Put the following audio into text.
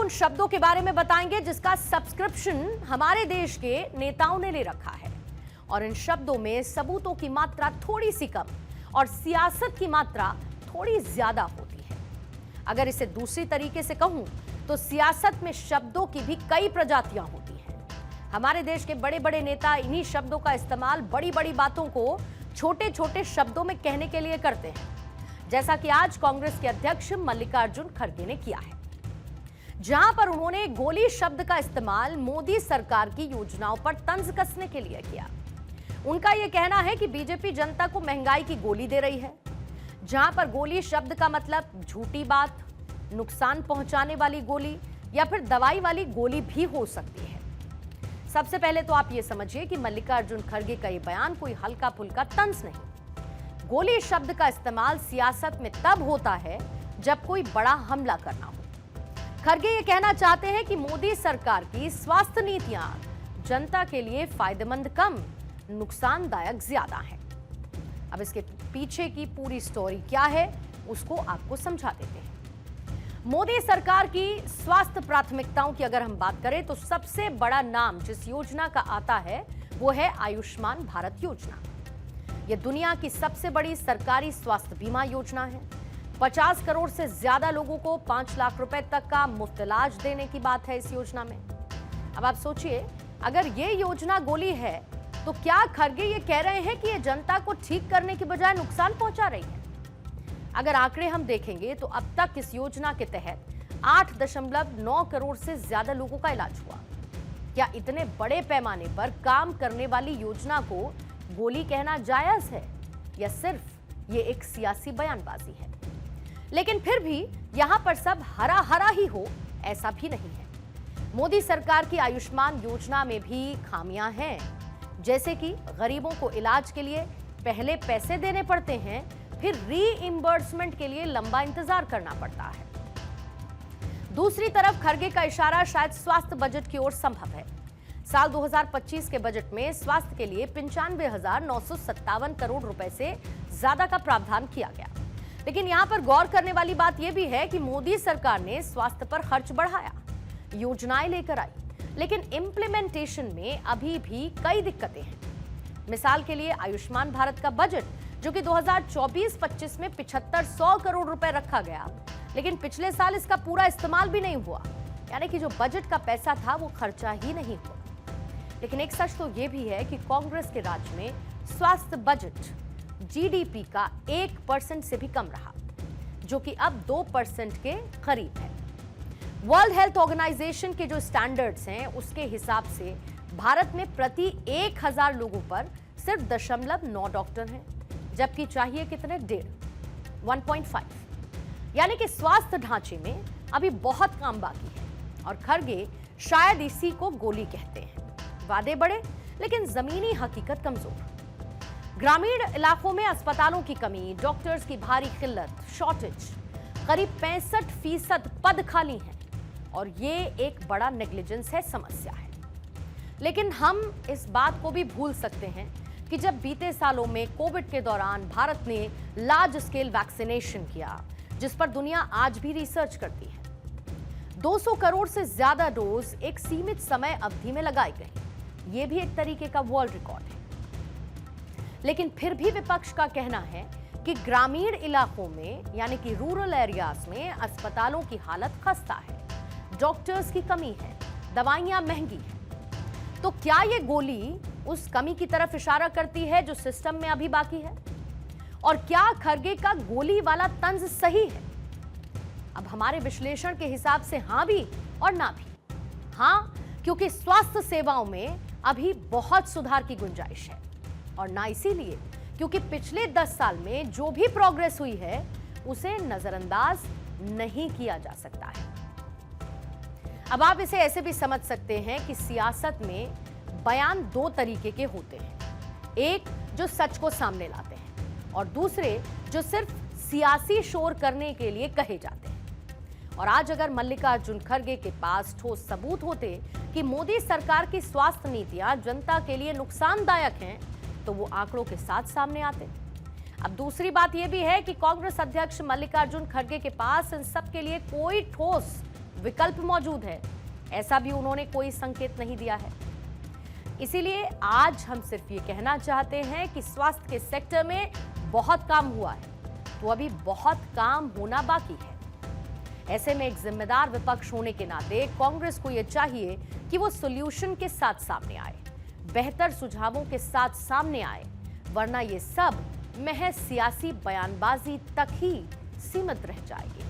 उन शब्दों के बारे में बताएंगे जिसका सब्सक्रिप्शन हमारे देश के नेताओं ने ले रखा है और इन शब्दों में सबूतों की मात्रा थोड़ी सी कम और सियासत की मात्रा थोड़ी ज्यादा होती है। अगर इसे दूसरी तरीके से कहूं तो सियासत में शब्दों की भी कई प्रजातियां होती हैं। हमारे देश के बड़े बड़े नेता इन्हीं शब्दों का इस्तेमाल बड़ी बड़ी बातों को छोटे छोटे शब्दों में कहने के लिए करते हैं, जैसा कि आज कांग्रेस के अध्यक्ष मल्लिकार्जुन खड़गे ने किया है, जहां पर उन्होंने गोली शब्द का इस्तेमाल मोदी सरकार की योजनाओं पर तंज कसने के लिए किया। उनका यह कहना है कि बीजेपी जनता को महंगाई की गोली दे रही है, जहां पर गोली शब्द का मतलब झूठी बात, नुकसान पहुंचाने वाली गोली या फिर दवाई वाली गोली भी हो सकती है। सबसे पहले तो आप ये समझिए कि मल्लिकार्जुन खड़गे का ये बयान कोई हल्का फुल्का तंज नहीं। गोली शब्द का इस्तेमाल सियासत में तब होता है जब कोई बड़ा हमला करना हो। खड़गे ये कहना चाहते हैं कि मोदी सरकार की स्वास्थ्य नीतियां जनता के लिए फायदेमंद कम, नुकसानदायक ज्यादा है। अब इसके पीछे की पूरी स्टोरी क्या है उसको आपको समझा देते हैं। मोदी सरकार की स्वास्थ्य प्राथमिकताओं की अगर हम बात करें तो सबसे बड़ा नाम जिस योजना का आता है वो है आयुष्मान भारत योजना। यह दुनिया की सबसे बड़ी सरकारी स्वास्थ्य बीमा योजना है। 50 करोड़ से ज्यादा लोगों को 5 लाख रुपए तक का मुफ्त इलाज देने की बात है इस योजना में। अब आप सोचिए, अगर ये योजना गोली है तो क्या खड़गे ये कह रहे हैं कि ये जनता को ठीक करने की बजाय नुकसान पहुंचा रही है? अगर आंकड़े हम देखेंगे तो अब तक इस योजना के तहत 8.9 करोड़ से ज्यादा लोगों का इलाज हुआ। क्या इतने बड़े पैमाने पर काम करने वाली योजना को गोली कहना जायज है या सिर्फ ये एक सियासी बयानबाजी है? लेकिन फिर भी यहां पर सब हरा हरा ही हो ऐसा भी नहीं है। मोदी सरकार की आयुष्मान योजना में भी खामियां हैं, जैसे कि गरीबों को इलाज के लिए पहले पैसे देने पड़ते हैं, फिर रीइंबर्समेंट के लिए लंबा इंतजार करना पड़ता है। दूसरी तरफ खड़गे का इशारा शायद स्वास्थ्य बजट की ओर संभव है। साल 2025 के बजट में स्वास्थ्य के लिए 95,957 करोड़ रुपए से ज्यादा का प्रावधान किया गया। लेकिन यहां पर गौर करने वाली बात यह भी है कि मोदी सरकार ने स्वास्थ्य पर खर्च बढ़ाया, योजनाएं लेकर आई, लेकिन इंप्लीमेंटेशन में अभी भी कई दिक्कतें हैं। मिसाल के लिए आयुष्मान भारत का बजट जो कि 2024-25 में 7500 करोड़ रुपए रखा गया, लेकिन पिछले साल इसका पूरा इस्तेमाल भी नहीं हुआ, यानी कि जो बजट का पैसा था वो खर्चा ही नहीं हुआ। लेकिन एक सच तो ये भी है कि कांग्रेस के राज में स्वास्थ्य बजट जीडीपी का 1% से भी कम रहा, जो कि अब 2% के करीब है। वर्ल्ड हेल्थ ऑर्गेनाइजेशन के जो स्टैंडर्ड्स हैं उसके हिसाब से भारत में प्रति 1000 लोगों पर सिर्फ 0.9 डॉक्टर हैं, जबकि चाहिए कितने? 1.5। यानी कि स्वास्थ्य ढांचे में अभी बहुत काम बाकी है और खड़गे शायद इसी को गोली कहते हैं। वादे बड़े लेकिन जमीनी हकीकत कमजोर। ग्रामीण इलाकों में अस्पतालों की कमी, डॉक्टर्स की भारी किल्लत, शॉर्टेज, करीब 65% पद खाली हैं और ये एक बड़ा नेग्लिजेंस है, समस्या है। लेकिन हम इस बात को भी भूल सकते हैं कि जब बीते सालों में कोविड के दौरान भारत ने लार्ज स्केल वैक्सीनेशन किया, जिस पर दुनिया आज भी रिसर्च करती है, 200 करोड़ से ज्यादा डोज एक सीमित समय अवधि में लगाई गई। ये भी एक तरीके का वर्ल्ड रिकॉर्ड है। लेकिन फिर भी विपक्ष का कहना है कि ग्रामीण इलाकों में यानी कि रूरल एरियाज में अस्पतालों की हालत खस्ता है, डॉक्टर्स की कमी है, दवाइयां महंगी हैं। तो क्या ये गोली उस कमी की तरफ इशारा करती है जो सिस्टम में अभी बाकी है? और क्या खड़गे का गोली वाला तंज सही है? अब हमारे विश्लेषण के हिसाब से हां भी और ना भी। हां, क्योंकि स्वास्थ्य सेवाओं में अभी बहुत सुधार की गुंजाइश है, और ना इसीलिए क्योंकि पिछले 10 साल में जो भी प्रोग्रेस हुई है उसे नजरअंदाज नहीं किया जा सकता है। अब आप इसे ऐसे भी समझ सकते हैं कि सियासत में बयान 2 तरीके के होते हैं, एक जो सच को सामने लाते हैं और दूसरे जो सिर्फ सियासी शोर करने के लिए कहे जाते हैं। और आज अगर मल्लिकार्जुन खड़गे के पास ठोस सबूत होते कि मोदी सरकार की स्वास्थ्य नीतियां जनता के लिए नुकसानदायक हैं, तो वो आंकड़ों के साथ सामने आते। अब दूसरी बात यह भी है कि कांग्रेस अध्यक्ष मल्लिकार्जुन खड़गे के पास इन सब के लिए कोई ठोस विकल्प मौजूद है, ऐसा भी उन्होंने कोई संकेत नहीं दिया है। इसीलिए आज हम सिर्फ ये कहना चाहते हैं कि स्वास्थ्य के सेक्टर में बहुत काम हुआ है, तो अभी बहुत काम होना बाकी है। ऐसे में एक जिम्मेदार विपक्ष होने के नाते कांग्रेस को यह चाहिए कि वो सॉल्यूशन के साथ सामने आए, बेहतर सुझावों के साथ सामने आए, वरना ये सब महज सियासी बयानबाजी तक ही सीमित रह जाएगी।